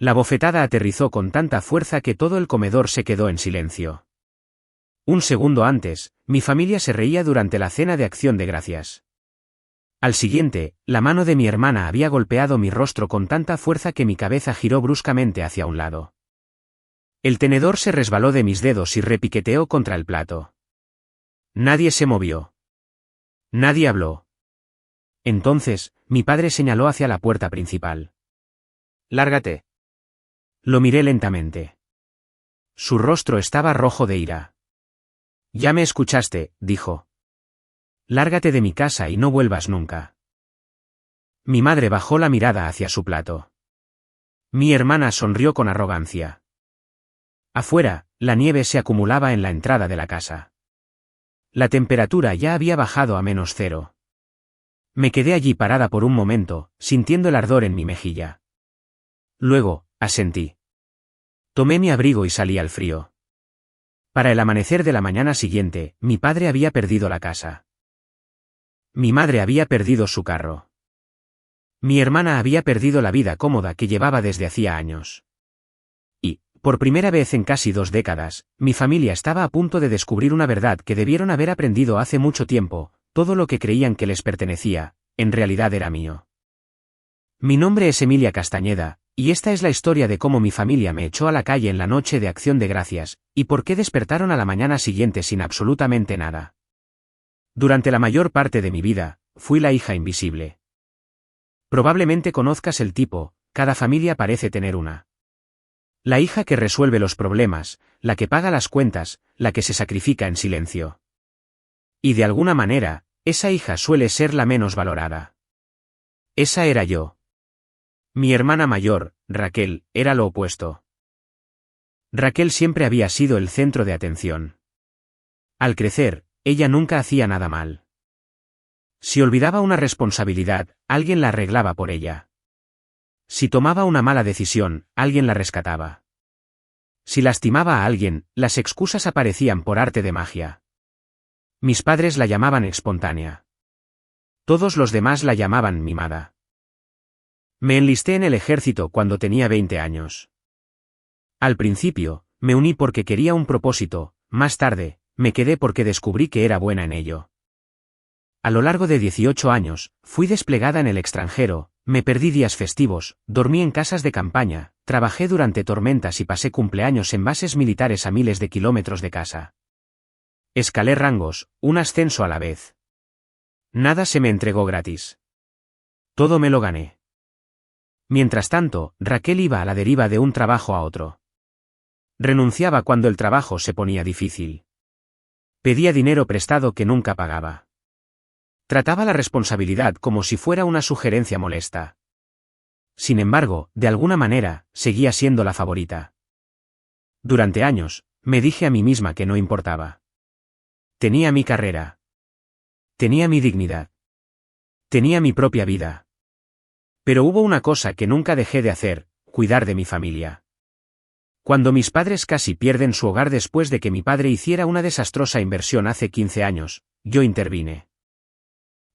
La bofetada aterrizó con tanta fuerza que todo el comedor se quedó en silencio. Un segundo antes, mi familia se reía durante la cena de Acción de Gracias. Al siguiente, la mano de mi hermana había golpeado mi rostro con tanta fuerza que mi cabeza giró bruscamente hacia un lado. El tenedor se resbaló de mis dedos y repiqueteó contra el plato. Nadie se movió. Nadie habló. Entonces, mi padre señaló hacia la puerta principal. «Lárgate». Lo miré lentamente. Su rostro estaba rojo de ira. «Ya me escuchaste», dijo. «Lárgate de mi casa y no vuelvas nunca». Mi madre bajó la mirada hacia su plato. Mi hermana sonrió con arrogancia. Afuera, la nieve se acumulaba en la entrada de la casa. La temperatura ya había bajado a -0. Me quedé allí parada por un momento, sintiendo el ardor en mi mejilla. Luego, asentí. Tomé mi abrigo y salí al frío. Para el amanecer de la mañana siguiente, mi padre había perdido la casa. Mi madre había perdido su carro. Mi hermana había perdido la vida cómoda que llevaba desde hacía años. Y, por primera vez en casi 2 décadas, mi familia estaba a punto de descubrir una verdad que debieron haber aprendido hace mucho tiempo: todo lo que creían que les pertenecía, en realidad era mío. Mi nombre es Emilia Castañeda, y esta es la historia de cómo mi familia me echó a la calle en la noche de Acción de Gracias, y por qué despertaron a la mañana siguiente sin absolutamente nada. Durante la mayor parte de mi vida, fui la hija invisible. Probablemente conozcas el tipo, cada familia parece tener una. La hija que resuelve los problemas, la que paga las cuentas, la que se sacrifica en silencio. Y de alguna manera, esa hija suele ser la menos valorada. Esa era yo. Mi hermana mayor, Raquel, era lo opuesto. Raquel siempre había sido el centro de atención. Al crecer, ella nunca hacía nada mal. Si olvidaba una responsabilidad, alguien la arreglaba por ella. Si tomaba una mala decisión, alguien la rescataba. Si lastimaba a alguien, las excusas aparecían por arte de magia. Mis padres la llamaban espontánea. Todos los demás la llamaban mimada. Me enlisté en el ejército cuando tenía 20 años. Al principio, me uní porque quería un propósito, más tarde, me quedé porque descubrí que era buena en ello. A lo largo de 18 años, fui desplegada en el extranjero, me perdí días festivos, dormí en casas de campaña, trabajé durante tormentas y pasé cumpleaños en bases militares a miles de kilómetros de casa. Escalé rangos, un ascenso a la vez. Nada se me entregó gratis. Todo me lo gané. Mientras tanto, Raquel iba a la deriva de un trabajo a otro. Renunciaba cuando el trabajo se ponía difícil. Pedía dinero prestado que nunca pagaba. Trataba la responsabilidad como si fuera una sugerencia molesta. Sin embargo, de alguna manera, seguía siendo la favorita. Durante años, me dije a mí misma que no importaba. Tenía mi carrera. Tenía mi dignidad. Tenía mi propia vida. Pero hubo una cosa que nunca dejé de hacer: cuidar de mi familia. Cuando mis padres casi pierden su hogar después de que mi padre hiciera una desastrosa inversión hace 15 años, yo intervine.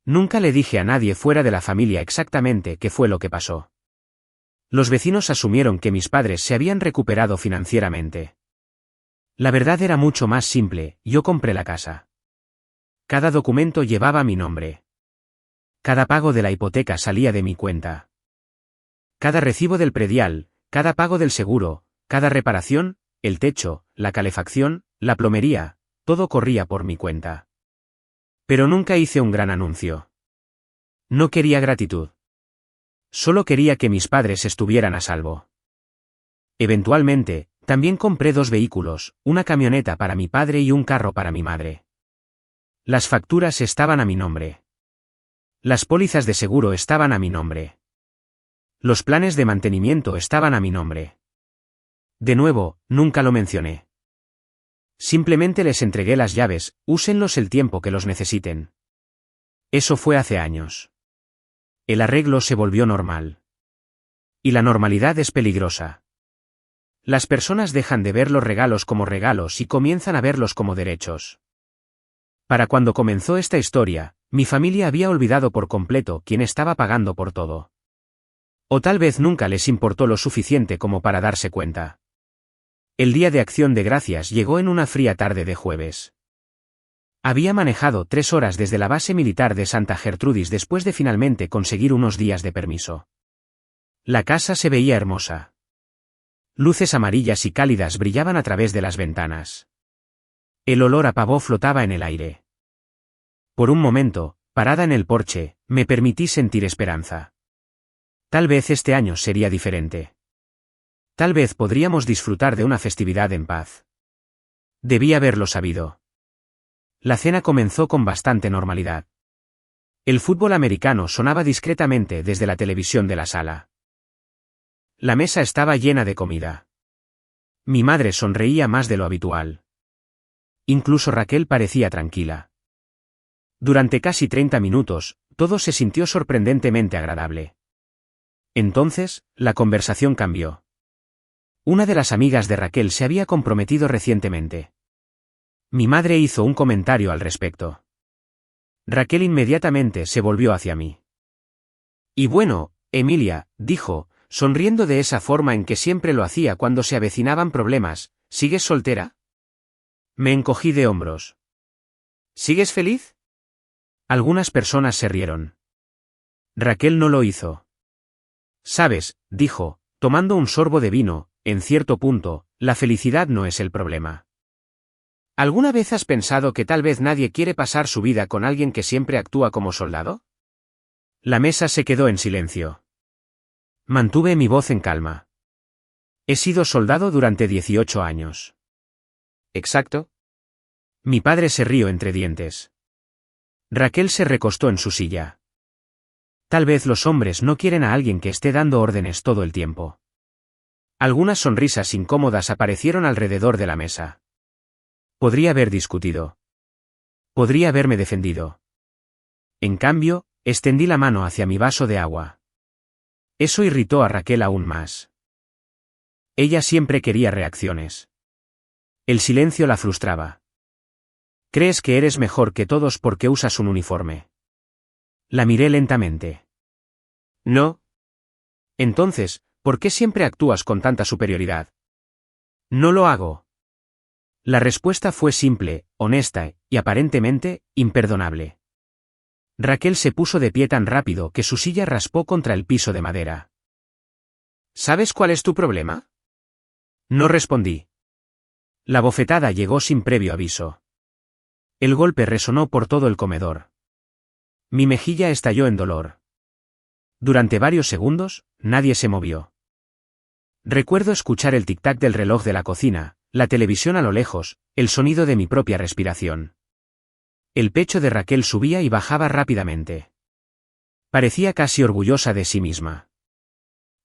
Nunca le dije a nadie fuera de la familia exactamente qué fue lo que pasó. Los vecinos asumieron que mis padres se habían recuperado financieramente. La verdad era mucho más simple: yo compré la casa. Cada documento llevaba mi nombre. Cada pago de la hipoteca salía de mi cuenta. Cada recibo del predial, cada pago del seguro, cada reparación, el techo, la calefacción, la plomería, todo corría por mi cuenta. Pero nunca hice un gran anuncio. No quería gratitud. Solo quería que mis padres estuvieran a salvo. Eventualmente, también compré 2 vehículos, una camioneta para mi padre y un carro para mi madre. Las facturas estaban a mi nombre. Las pólizas de seguro estaban a mi nombre. Los planes de mantenimiento estaban a mi nombre. De nuevo, nunca lo mencioné. Simplemente les entregué las llaves: úsenlos el tiempo que los necesiten. Eso fue hace años. El arreglo se volvió normal. Y la normalidad es peligrosa. Las personas dejan de ver los regalos como regalos y comienzan a verlos como derechos. Para cuando comenzó esta historia, mi familia había olvidado por completo quién estaba pagando por todo. O tal vez nunca les importó lo suficiente como para darse cuenta. El día de Acción de Gracias llegó en una fría tarde de jueves. Había manejado 3 horas desde la base militar de Santa Gertrudis después de finalmente conseguir unos días de permiso. La casa se veía hermosa. Luces amarillas y cálidas brillaban a través de las ventanas. El olor a pavó flotaba en el aire. Por un momento, parada en el porche, me permití sentir esperanza. Tal vez este año sería diferente. Tal vez podríamos disfrutar de una festividad en paz. Debí haberlo sabido. La cena comenzó con bastante normalidad. El fútbol americano sonaba discretamente desde la televisión de la sala. La mesa estaba llena de comida. Mi madre sonreía más de lo habitual. Incluso Raquel parecía tranquila. Durante casi 30 minutos, todo se sintió sorprendentemente agradable. Entonces, la conversación cambió. Una de las amigas de Raquel se había comprometido recientemente. Mi madre hizo un comentario al respecto. Raquel inmediatamente se volvió hacia mí. Y bueno, Emilia, dijo, sonriendo de esa forma en que siempre lo hacía cuando se avecinaban problemas, ¿sigues soltera? Me encogí de hombros. ¿Sigues feliz? Algunas personas se rieron. Raquel no lo hizo. Sabes, dijo, tomando un sorbo de vino, en cierto punto, la felicidad no es el problema. ¿Alguna vez has pensado que tal vez nadie quiere pasar su vida con alguien que siempre actúa como soldado? La mesa se quedó en silencio. Mantuve mi voz en calma. He sido soldado durante 18 años. ¿Exacto? Mi padre se rió entre dientes. Raquel se recostó en su silla. Tal vez los hombres no quieren a alguien que esté dando órdenes todo el tiempo. Algunas sonrisas incómodas aparecieron alrededor de la mesa. Podría haber discutido. Podría haberme defendido. En cambio, extendí la mano hacia mi vaso de agua. Eso irritó a Raquel aún más. Ella siempre quería reacciones. El silencio la frustraba. ¿Crees que eres mejor que todos porque usas un uniforme? La miré lentamente. No. Entonces, ¿por qué siempre actúas con tanta superioridad? No lo hago. La respuesta fue simple, honesta, y aparentemente, imperdonable. Raquel se puso de pie tan rápido que su silla raspó contra el piso de madera. ¿Sabes cuál es tu problema? No respondí. La bofetada llegó sin previo aviso. El golpe resonó por todo el comedor. Mi mejilla estalló en dolor. Durante varios segundos, nadie se movió. Recuerdo escuchar el tic-tac del reloj de la cocina, la televisión a lo lejos, el sonido de mi propia respiración. El pecho de Raquel subía y bajaba rápidamente. Parecía casi orgullosa de sí misma.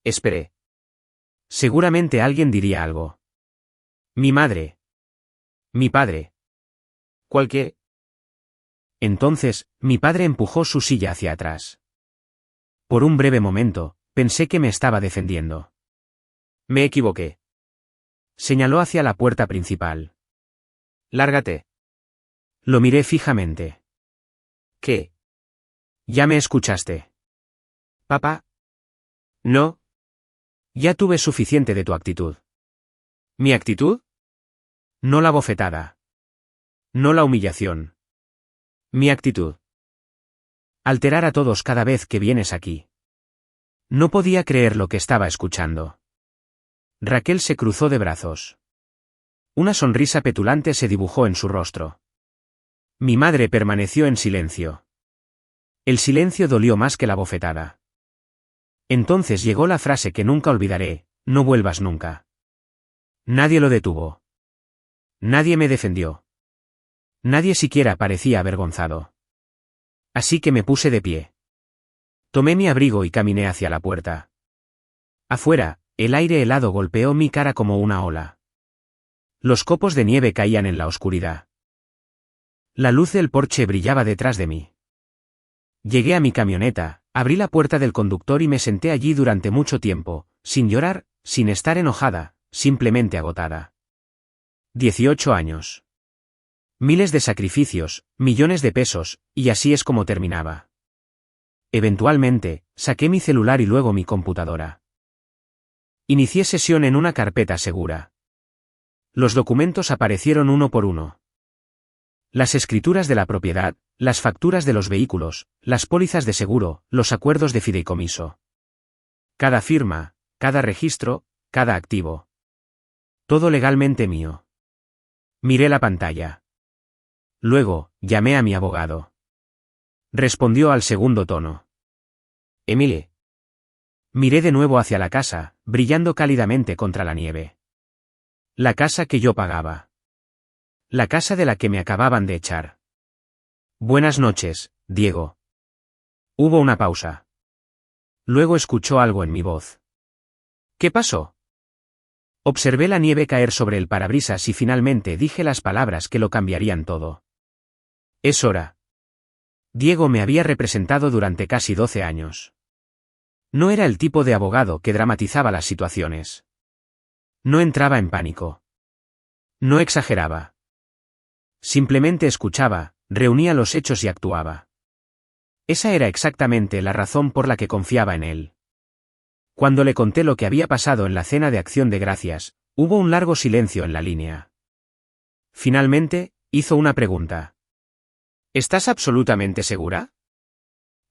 Esperé. Seguramente alguien diría algo. Mi madre. Mi padre. ¿Cualquier? Entonces, mi padre empujó su silla hacia atrás. Por un breve momento, pensé que me estaba defendiendo. Me equivoqué. Señaló hacia la puerta principal. Lárgate. Lo miré fijamente. ¿Qué? Ya me escuchaste. Papá. No. Ya tuve suficiente de tu actitud. ¿Mi actitud? No la bofetada. No la humillación. Mi actitud. Alterar a todos cada vez que vienes aquí. No podía creer lo que estaba escuchando. Raquel se cruzó de brazos. Una sonrisa petulante se dibujó en su rostro. Mi madre permaneció en silencio. El silencio dolió más que la bofetada. Entonces llegó la frase que nunca olvidaré, no vuelvas nunca. Nadie lo detuvo. Nadie me defendió. Nadie siquiera parecía avergonzado. Así que me puse de pie. Tomé mi abrigo y caminé hacia la puerta. Afuera, el aire helado golpeó mi cara como una ola. Los copos de nieve caían en la oscuridad. La luz del porche brillaba detrás de mí. Llegué a mi camioneta, abrí la puerta del conductor y me senté allí durante mucho tiempo, sin llorar, sin estar enojada, simplemente agotada. 18 años. Miles de sacrificios, millones de pesos, y así es como terminaba. Eventualmente, Saqué mi celular y luego mi computadora. Inicié sesión en una carpeta segura. Los documentos aparecieron uno por uno. Las escrituras de la propiedad, las facturas de los vehículos, las pólizas de seguro, los acuerdos de fideicomiso. Cada firma, cada registro, cada activo. Todo legalmente mío. Miré la pantalla. Luego, llamé a mi abogado. Respondió al segundo tono. Emile. Miré de nuevo hacia la casa, brillando cálidamente contra la nieve. La casa que yo pagaba. La casa de la que me acababan de echar. Buenas noches, Diego. Hubo una pausa. Luego escuchó algo en mi voz. ¿Qué pasó? Observé la nieve caer sobre el parabrisas y finalmente dije las palabras que lo cambiarían todo. Es hora. Diego me había representado durante casi 12 años. No era el tipo de abogado que dramatizaba las situaciones. No entraba en pánico. No exageraba. Simplemente escuchaba, reunía los hechos y actuaba. Esa era exactamente la razón por la que confiaba en él. Cuando le conté lo que había pasado en la cena de Acción de Gracias, hubo un largo silencio en la línea. Finalmente, hizo una pregunta. ¿Estás absolutamente segura?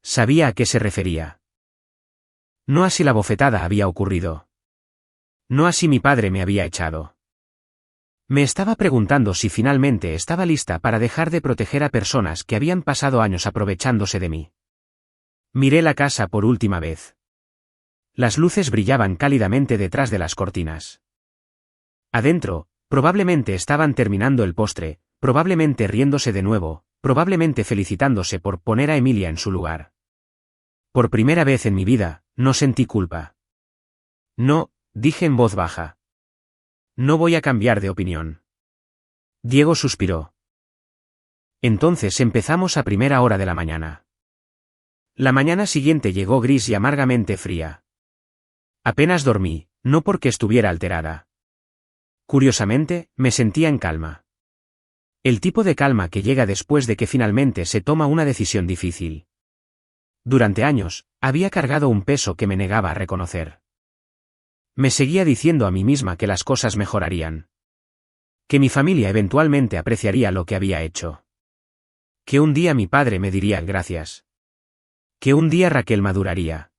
Sabía a qué se refería. No así la bofetada había ocurrido. No así mi padre me había echado. Me estaba preguntando si finalmente estaba lista para dejar de proteger a personas que habían pasado años aprovechándose de mí. Miré la casa por última vez. Las luces brillaban cálidamente detrás de las cortinas. Adentro, probablemente estaban terminando el postre, probablemente riéndose de nuevo, probablemente felicitándose por poner a Emilia en su lugar. Por primera vez en mi vida, no sentí culpa. No, dije en voz baja. No voy a cambiar de opinión. Diego suspiró. Entonces empezamos a primera hora de la mañana. La mañana siguiente llegó gris y amargamente fría. Apenas dormí, no porque estuviera alterada. Curiosamente, me sentía en calma. El tipo de calma que llega después de que finalmente se toma una decisión difícil. Durante años, había cargado un peso que me negaba a reconocer. Me seguía diciendo a mí misma que las cosas mejorarían. Que mi familia eventualmente apreciaría lo que había hecho. Que un día mi padre me diría gracias. Que un día Raquel maduraría.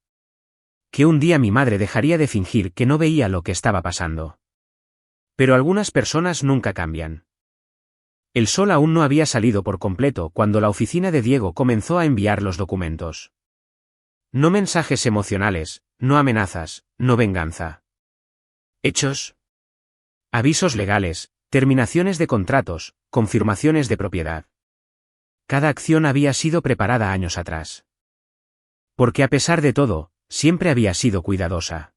Que un día mi madre dejaría de fingir que no veía lo que estaba pasando. Pero algunas personas nunca cambian. El sol aún no había salido por completo cuando la oficina de Diego comenzó a enviar los documentos. No mensajes emocionales, no amenazas, no venganza. Hechos. Avisos legales, terminaciones de contratos, confirmaciones de propiedad. Cada acción había sido preparada años atrás. Porque a pesar de todo, siempre había sido cuidadosa.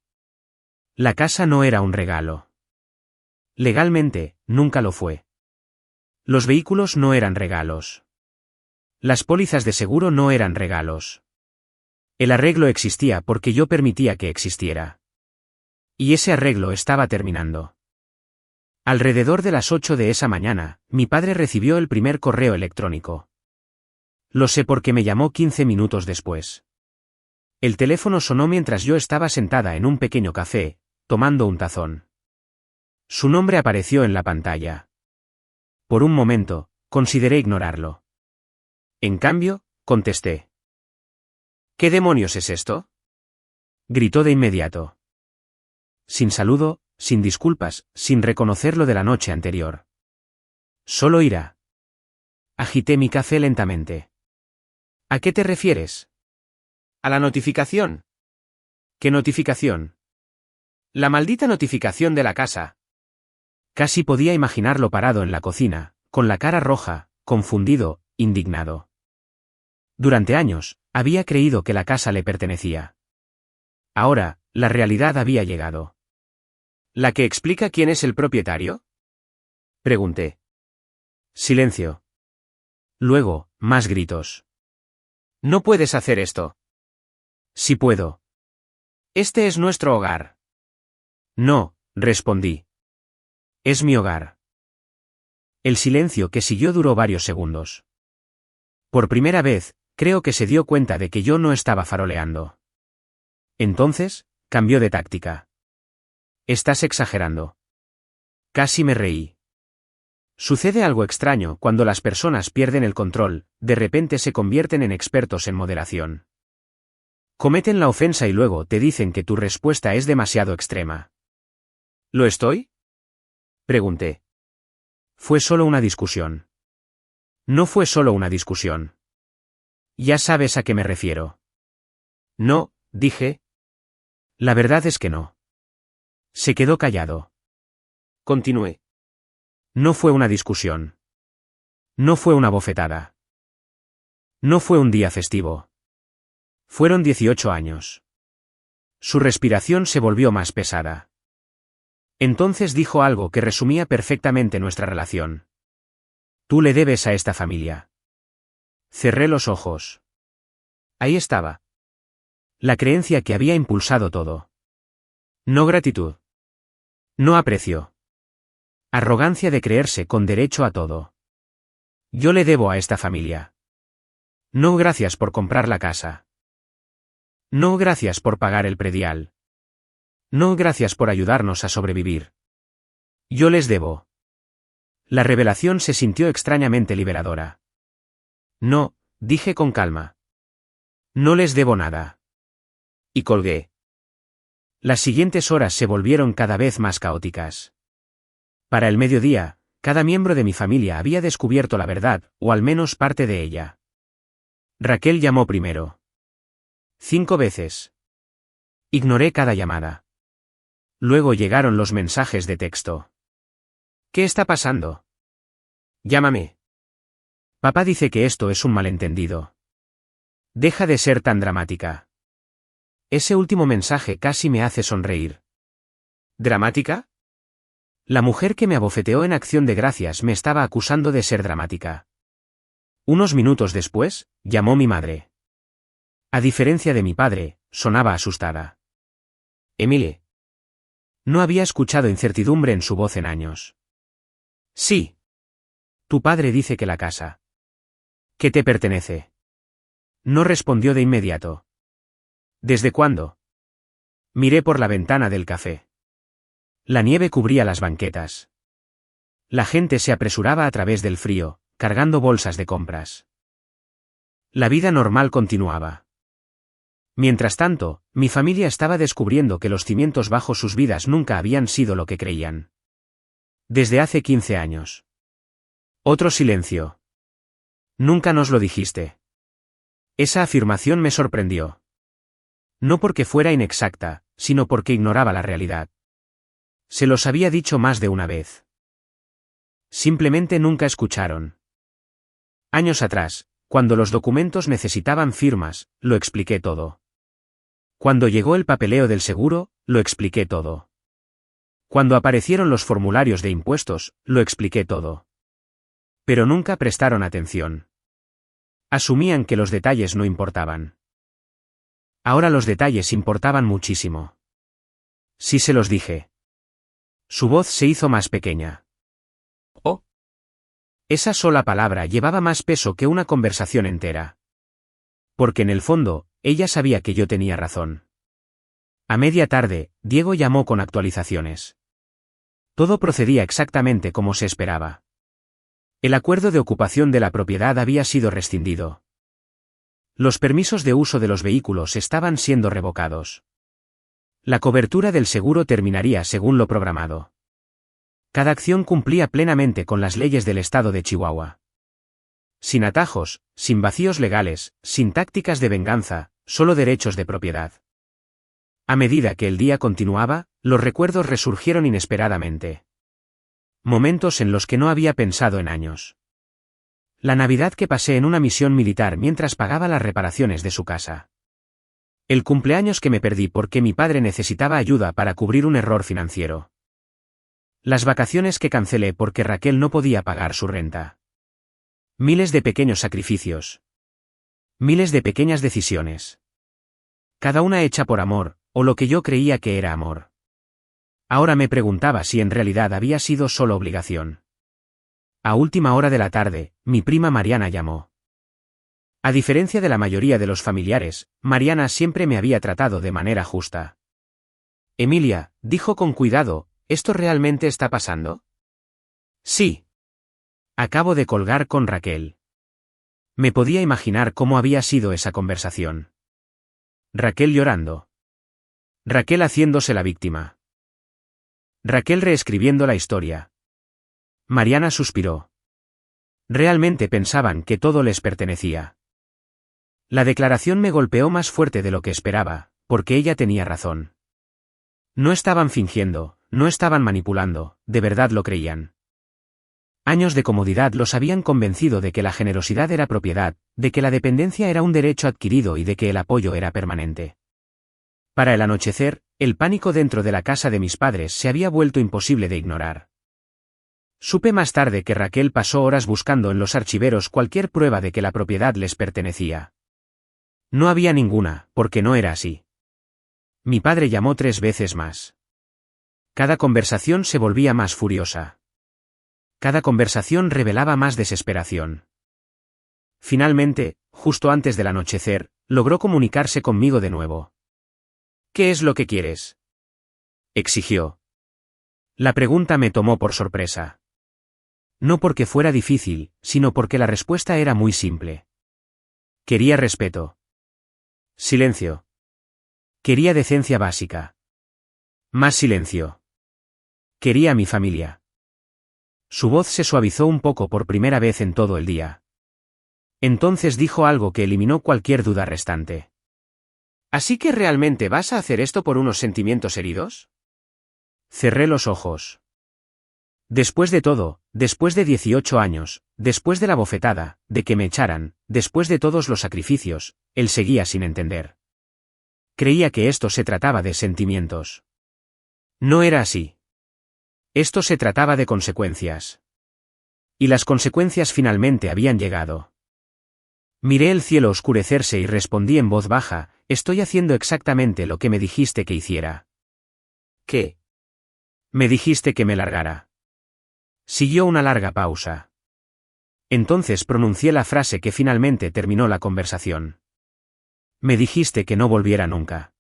La casa no era un regalo. Legalmente, nunca lo fue. Los vehículos no eran regalos. Las pólizas de seguro no eran regalos. El arreglo existía porque yo permitía que existiera. Y ese arreglo estaba terminando. Alrededor de las 8 de esa mañana, mi padre recibió el primer correo electrónico. Lo sé porque me llamó 15 minutos después. El teléfono sonó mientras yo estaba sentada en un pequeño café, tomando un tazón. Su nombre apareció en la pantalla. Por un momento, consideré ignorarlo. En cambio, contesté. ¿Qué demonios es esto? Gritó de inmediato. Sin saludo, sin disculpas, sin reconocer lo de la noche anterior. Solo ira. Agité mi café lentamente. ¿A qué te refieres? A la notificación. ¿Qué notificación? La maldita notificación de la casa. Casi podía imaginarlo parado en la cocina, con la cara roja, confundido, indignado. Durante años, había creído que la casa le pertenecía. Ahora, la realidad había llegado. ¿La que explica quién es el propietario? Pregunté. Silencio. Luego, más gritos. No puedes hacer esto. Sí puedo. Este es nuestro hogar. No, respondí. Es mi hogar. El silencio que siguió duró varios segundos. Por primera vez, creo que se dio cuenta de que yo no estaba faroleando. Entonces, cambió de táctica. Estás exagerando. Casi me reí. Sucede algo extraño cuando las personas pierden el control, de repente se convierten en expertos en moderación. Cometen la ofensa y luego te dicen que tu respuesta es demasiado extrema. ¿Lo estoy? Pregunté. Fue solo una discusión. No fue solo una discusión. Ya sabes a qué me refiero. No, dije. La verdad es que no. Se quedó callado. Continué. No fue una discusión. No fue una bofetada. No fue un día festivo. Fueron 18 años. Su respiración se volvió más pesada. Entonces dijo algo que resumía perfectamente nuestra relación. Tú le debes a esta familia. Cerré los ojos. Ahí estaba. La creencia que había impulsado todo. No gratitud. No aprecio. Arrogancia de creerse con derecho a todo. Yo le debo a esta familia. No gracias por comprar la casa. No gracias por pagar el predial. No gracias por ayudarnos a sobrevivir. Yo les debo. La revelación se sintió extrañamente liberadora. No, dije con calma. No les debo nada. Y colgué. Las siguientes horas se volvieron cada vez más caóticas. Para el mediodía, cada miembro de mi familia había descubierto la verdad, o al menos parte de ella. Raquel llamó primero. 5 veces. Ignoré cada llamada. Luego llegaron los mensajes de texto. ¿Qué está pasando? Llámame. Papá dice que esto es un malentendido. Deja de ser tan dramática. Ese último mensaje casi me hace sonreír. ¿Dramática? La mujer que me abofeteó en Acción de Gracias me estaba acusando de ser dramática. Unos minutos después, llamó mi madre. A diferencia de mi padre, sonaba asustada. Emile. No había escuchado incertidumbre en su voz en años. Sí. Tu padre dice que la casa. ¿Qué te pertenece? No respondió de inmediato. ¿Desde cuándo? Miré por la ventana del café. La nieve cubría las banquetas. La gente se apresuraba a través del frío, cargando bolsas de compras. La vida normal continuaba. Mientras tanto, mi familia estaba descubriendo que los cimientos bajo sus vidas nunca habían sido lo que creían. Desde hace 15 años. Otro silencio. Nunca nos lo dijiste. Esa afirmación me sorprendió. No porque fuera inexacta, sino porque ignoraba la realidad. Se los había dicho más de una vez. Simplemente nunca escucharon. Años atrás, cuando los documentos necesitaban firmas, lo expliqué todo. Cuando llegó el papeleo del seguro, lo expliqué todo. Cuando aparecieron los formularios de impuestos, lo expliqué todo. Pero nunca prestaron atención. Asumían que los detalles no importaban. Ahora los detalles importaban muchísimo. Sí se los dije. Su voz se hizo más pequeña. Oh. Esa sola palabra llevaba más peso que una conversación entera. Porque en el fondo, ella sabía que yo tenía razón. A media tarde, Diego llamó con actualizaciones. Todo procedía exactamente como se esperaba. El acuerdo de ocupación de la propiedad había sido rescindido. Los permisos de uso de los vehículos estaban siendo revocados. La cobertura del seguro terminaría según lo programado. Cada acción cumplía plenamente con las leyes del estado de Chihuahua. Sin atajos, sin vacíos legales, sin tácticas de venganza, solo derechos de propiedad. A medida que el día continuaba, los recuerdos resurgieron inesperadamente. Momentos en los que no había pensado en años. La Navidad que pasé en una misión militar mientras pagaba las reparaciones de su casa. El cumpleaños que me perdí porque mi padre necesitaba ayuda para cubrir un error financiero. Las vacaciones que cancelé porque Raquel no podía pagar su renta. Miles de pequeños sacrificios. Miles de pequeñas decisiones. Cada una hecha por amor, o lo que yo creía que era amor. Ahora me preguntaba si en realidad había sido solo obligación. A última hora de la tarde, mi prima Mariana llamó. A diferencia de la mayoría de los familiares, Mariana siempre me había tratado de manera justa. Emilia, dijo con cuidado, ¿esto realmente está pasando? Sí. Acabo de colgar con Raquel. Me podía imaginar cómo había sido esa conversación. Raquel llorando. Raquel haciéndose la víctima. Raquel reescribiendo la historia. Mariana suspiró. Realmente pensaban que todo les pertenecía. La declaración me golpeó más fuerte de lo que esperaba, porque ella tenía razón. No estaban fingiendo, no estaban manipulando, de verdad lo creían. Años de comodidad los habían convencido de que la generosidad era propiedad, de que la dependencia era un derecho adquirido y de que el apoyo era permanente. Para el anochecer, el pánico dentro de la casa de mis padres se había vuelto imposible de ignorar. Supe más tarde que Raquel pasó horas buscando en los archiveros cualquier prueba de que la propiedad les pertenecía. No había ninguna, porque no era así. Mi padre llamó 3 veces más. Cada conversación se volvía más furiosa. Cada conversación revelaba más desesperación. Finalmente, justo antes del anochecer, logró comunicarse conmigo de nuevo. ¿Qué es lo que quieres?, exigió. La pregunta me tomó por sorpresa. No porque fuera difícil, sino porque la respuesta era muy simple. Quería respeto. Silencio. Quería decencia básica. Más silencio. Quería a mi familia. Su voz se suavizó un poco por primera vez en todo el día. Entonces dijo algo que eliminó cualquier duda restante. ¿Así que realmente vas a hacer esto por unos sentimientos heridos? Cerré los ojos. Después de todo, después de 18 años, después de la bofetada, de que me echaran, después de todos los sacrificios, él seguía sin entender. Creía que esto se trataba de sentimientos. No era así. Esto se trataba de consecuencias. Y las consecuencias finalmente habían llegado. Miré el cielo oscurecerse y respondí en voz baja, estoy haciendo exactamente lo que me dijiste que hiciera. ¿Qué? Me dijiste que me largara. Siguió una larga pausa. Entonces pronuncié la frase que finalmente terminó la conversación. Me dijiste que no volviera nunca.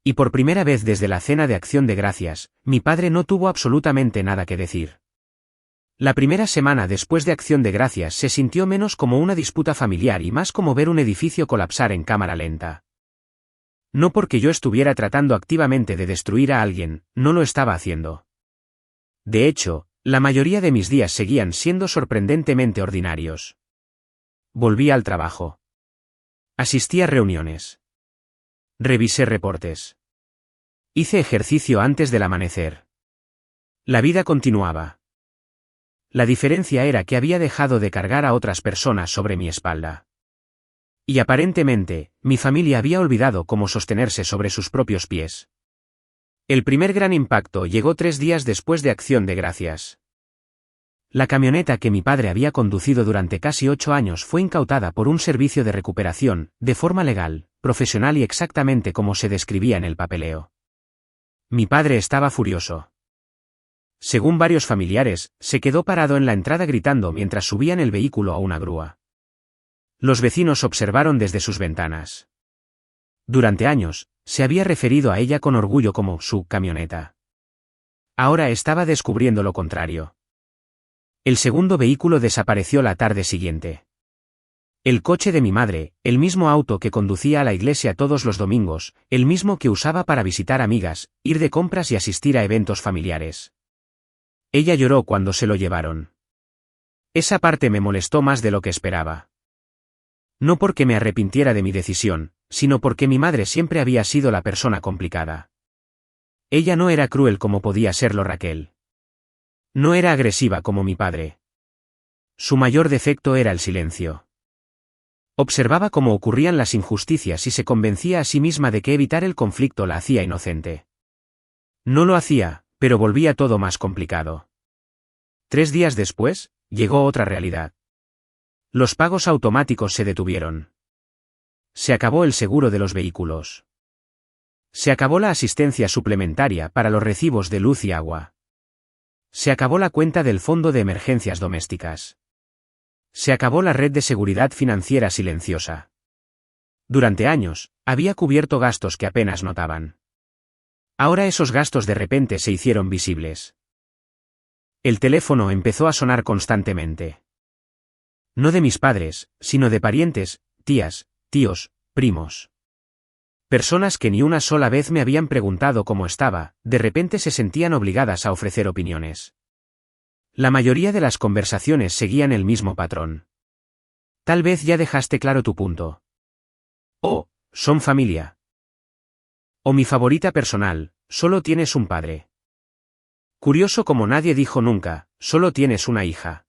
Y por primera vez desde la cena de Acción de Gracias, mi padre no tuvo absolutamente nada que decir. La primera semana después de Acción de Gracias se sintió menos como una disputa familiar y más como ver un edificio colapsar en cámara lenta. No porque yo estuviera tratando activamente de destruir a alguien, no lo estaba haciendo. De hecho, la mayoría de mis días seguían siendo sorprendentemente ordinarios. Volví al trabajo. Asistí a reuniones. Revisé reportes. Hice ejercicio antes del amanecer. La vida continuaba. La diferencia era que había dejado de cargar a otras personas sobre mi espalda. Y aparentemente, mi familia había olvidado cómo sostenerse sobre sus propios pies. El primer gran impacto llegó 3 días después de Acción de Gracias. La camioneta que mi padre había conducido durante casi 8 años fue incautada por un servicio de recuperación, de forma legal, profesional y exactamente como se describía en el papeleo. Mi padre estaba furioso. Según varios familiares, se quedó parado en la entrada gritando mientras subían el vehículo a una grúa. Los vecinos observaron desde sus ventanas. Durante años, se había referido a ella con orgullo como su camioneta. Ahora estaba descubriendo lo contrario. El segundo vehículo desapareció la tarde siguiente. El coche de mi madre, el mismo auto que conducía a la iglesia todos los domingos, el mismo que usaba para visitar amigas, ir de compras y asistir a eventos familiares. Ella lloró cuando se lo llevaron. Esa parte me molestó más de lo que esperaba. No porque me arrepintiera de mi decisión, sino porque mi madre siempre había sido la persona complicada. Ella no era cruel como podía serlo Raquel. No era agresiva como mi padre. Su mayor defecto era el silencio. Observaba cómo ocurrían las injusticias y se convencía a sí misma de que evitar el conflicto la hacía inocente. No lo hacía, pero volvía todo más complicado. 3 días después, llegó otra realidad. Los pagos automáticos se detuvieron. Se acabó el seguro de los vehículos. Se acabó la asistencia suplementaria para los recibos de luz y agua. Se acabó la cuenta del fondo de emergencias domésticas. Se acabó la red de seguridad financiera silenciosa. Durante años, había cubierto gastos que apenas notaban. Ahora esos gastos de repente se hicieron visibles. El teléfono empezó a sonar constantemente. No de mis padres, sino de parientes, tías, tíos, primos. Personas que ni una sola vez me habían preguntado cómo estaba, de repente se sentían obligadas a ofrecer opiniones. La mayoría de las conversaciones seguían el mismo patrón. Tal vez ya dejaste claro tu punto. O, son familia. O mi favorita personal, solo tienes un padre. Curioso como nadie dijo nunca, solo tienes una hija.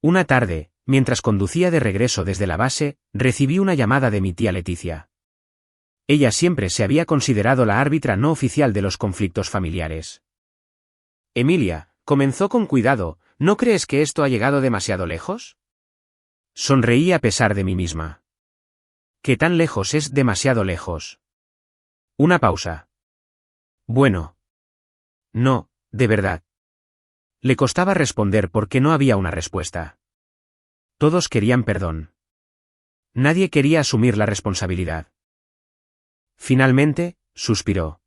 Una tarde, mientras conducía de regreso desde la base, recibí una llamada de mi tía Leticia. Ella siempre se había considerado la árbitra no oficial de los conflictos familiares. Emilia, comenzó con cuidado, ¿no crees que esto ha llegado demasiado lejos? Sonreí a pesar de mí misma. ¿Qué tan lejos es demasiado lejos? Una pausa. Bueno. No, de verdad. Le costaba responder porque no había una respuesta. Todos querían perdón. Nadie quería asumir la responsabilidad. Finalmente, suspiró.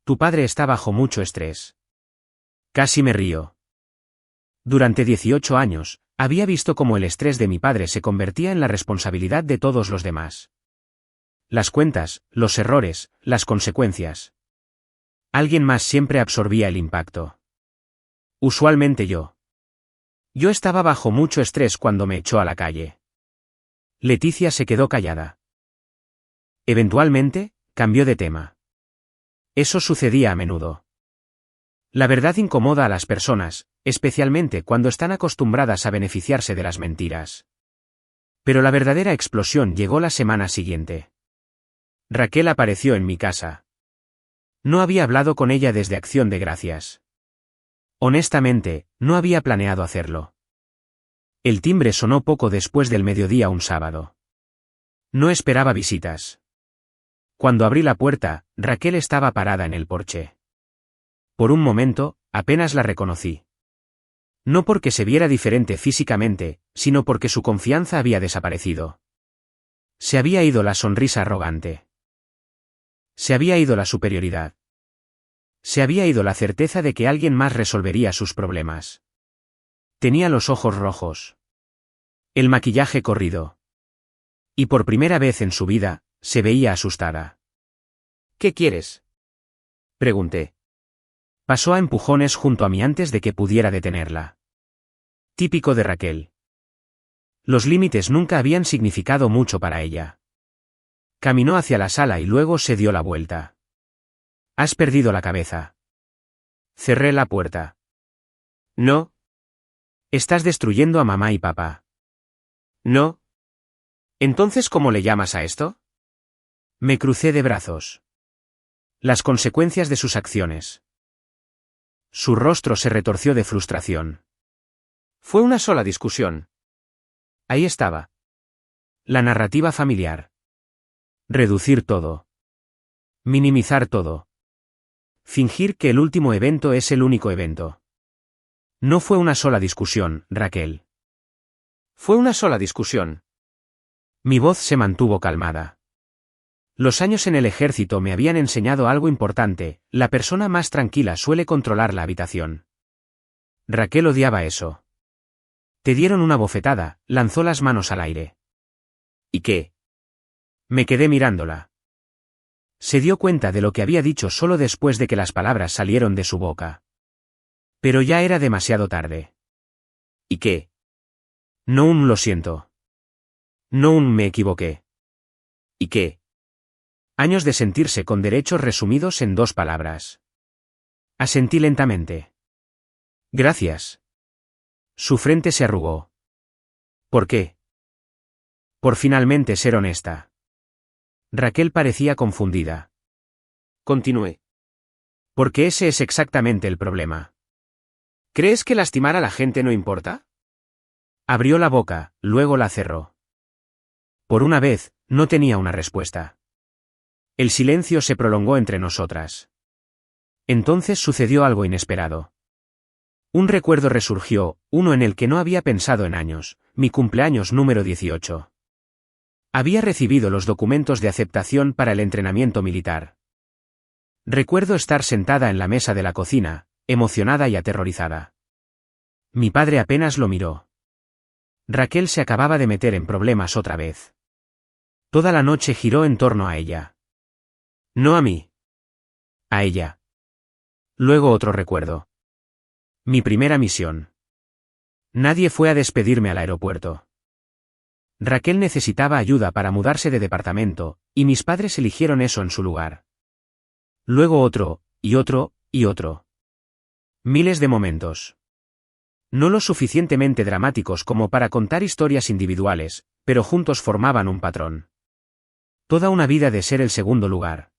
Tu padre está bajo mucho estrés. Casi me río. Durante 18 años, había visto cómo el estrés de mi padre se convertía en la responsabilidad de todos los demás. Las cuentas, los errores, las consecuencias. Alguien más siempre absorbía el impacto. Usualmente yo. Yo estaba bajo mucho estrés cuando me echó a la calle. Leticia se quedó callada. Eventualmente, cambió de tema. Eso sucedía a menudo. La verdad incomoda a las personas, especialmente cuando están acostumbradas a beneficiarse de las mentiras. Pero la verdadera explosión llegó la semana siguiente. Raquel apareció en mi casa. No había hablado con ella desde Acción de Gracias. Honestamente, no había planeado hacerlo. El timbre sonó poco después del mediodía un sábado. No esperaba visitas. Cuando abrí la puerta, Raquel estaba parada en el porche. Por un momento, apenas la reconocí. No porque se viera diferente físicamente, sino porque su confianza había desaparecido. Se había ido la sonrisa arrogante. Se había ido la superioridad. Se había ido la certeza de que alguien más resolvería sus problemas. Tenía los ojos rojos. El maquillaje corrido. Y por primera vez en su vida, se veía asustada. ¿Qué quieres? Pregunté. Pasó a empujones junto a mí antes de que pudiera detenerla. Típico de Raquel. Los límites nunca habían significado mucho para ella. Caminó hacia la sala y luego se dio la vuelta. Has perdido la cabeza. Cerré la puerta. No. Estás destruyendo a mamá y papá. No. ¿Entonces cómo le llamas a esto? Me crucé de brazos. Las consecuencias de sus acciones. Su rostro se retorció de frustración. Fue una sola discusión. Ahí estaba. La narrativa familiar. Reducir todo. Minimizar todo. Fingir que el último evento es el único evento. No fue una sola discusión, Raquel. Fue una sola discusión. Mi voz se mantuvo calmada. Los años en el ejército me habían enseñado algo importante, la persona más tranquila suele controlar la habitación. Raquel odiaba eso. Te dieron una bofetada, lanzó las manos al aire. ¿Y qué? Me quedé mirándola. Se dio cuenta de lo que había dicho solo después de que las palabras salieron de su boca. Pero ya era demasiado tarde. ¿Y qué? No lo siento. No me equivoqué. ¿Y qué? Años de sentirse con derechos resumidos en 2 palabras. Asentí lentamente. Gracias. Su frente se arrugó. ¿Por qué? Por finalmente ser honesta. Raquel parecía confundida. Continué. Porque ese es exactamente el problema. ¿Crees que lastimar a la gente no importa? Abrió la boca, luego la cerró. Por una vez, no tenía una respuesta. El silencio se prolongó entre nosotras. Entonces sucedió algo inesperado. Un recuerdo resurgió, uno en el que no había pensado en años, mi cumpleaños número 18. Había recibido los documentos de aceptación para el entrenamiento militar. Recuerdo estar sentada en la mesa de la cocina, emocionada y aterrorizada. Mi padre apenas lo miró. Raquel se acababa de meter en problemas otra vez. Toda la noche giró en torno a ella. No a mí. A ella. Luego otro recuerdo. Mi primera misión. Nadie fue a despedirme al aeropuerto. Raquel necesitaba ayuda para mudarse de departamento, y mis padres eligieron eso en su lugar. Luego otro, y otro, y otro. Miles de momentos. No lo suficientemente dramáticos como para contar historias individuales, pero juntos formaban un patrón. Toda una vida de ser el segundo lugar.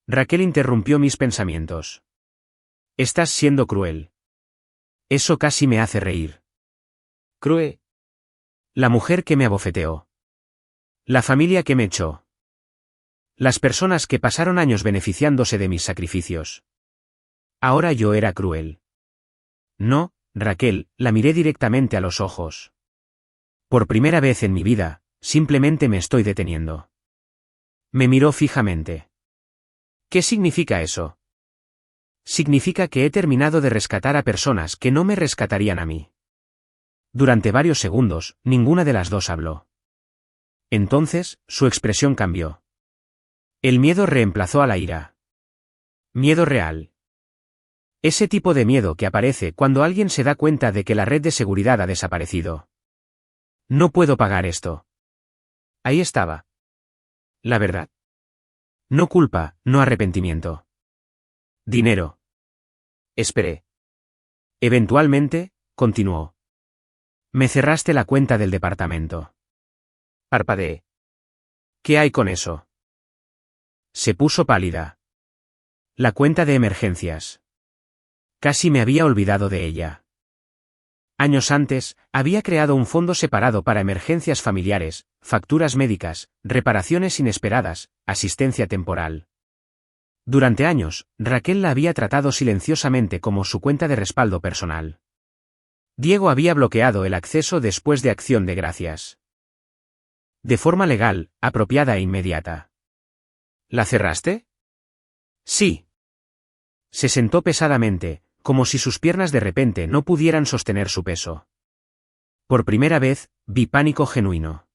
Raquel interrumpió mis pensamientos. Estás siendo cruel. Eso casi me hace reír. ¿Cruel? La mujer que me abofeteó. La familia que me echó. Las personas que pasaron años beneficiándose de mis sacrificios. Ahora yo era cruel. No, Raquel, la miré directamente a los ojos. Por primera vez en mi vida, simplemente me estoy deteniendo. Me miró fijamente. ¿Qué significa eso? Significa que he terminado de rescatar a personas que no me rescatarían a mí. Durante varios segundos, ninguna de las dos habló. Entonces, su expresión cambió. El miedo reemplazó a la ira. Miedo real. Ese tipo de miedo que aparece cuando alguien se da cuenta de que la red de seguridad ha desaparecido. No puedo pagar esto. Ahí estaba. La verdad. No culpa, no arrepentimiento. Dinero. Esperé. Eventualmente, continuó. Me cerraste la cuenta del departamento. Parpadeé. ¿Qué hay con eso? Se puso pálida. La cuenta de emergencias. Casi me había olvidado de ella. Años antes, había creado un fondo separado para emergencias familiares, facturas médicas, reparaciones inesperadas, asistencia temporal. Durante años, Raquel la había tratado silenciosamente como su cuenta de respaldo personal. Diego había bloqueado el acceso después de Acción de Gracias. De forma legal, apropiada e inmediata. ¿La cerraste? Sí. Se sentó pesadamente, como si sus piernas de repente no pudieran sostener su peso. Por primera vez, vi pánico genuino.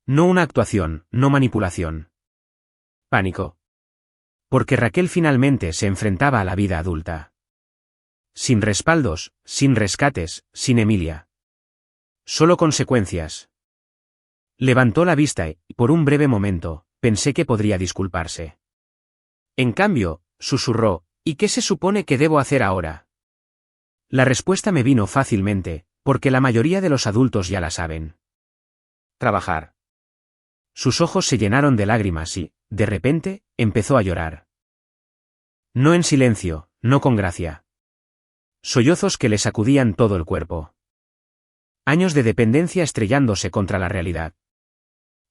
No una actuación, no manipulación. Pánico. Porque Raquel finalmente se enfrentaba a la vida adulta. Sin respaldos, sin rescates, sin Emilia. Solo consecuencias. Levantó la vista y, por un breve momento, pensé que podría disculparse. En cambio, susurró, ¿y qué se supone que debo hacer ahora? La respuesta me vino fácilmente, porque la mayoría de los adultos ya la saben. Trabajar. Sus ojos se llenaron de lágrimas y, de repente, empezó a llorar. No en silencio, no con gracia. Sollozos que le sacudían todo el cuerpo. Años de dependencia estrellándose contra la realidad.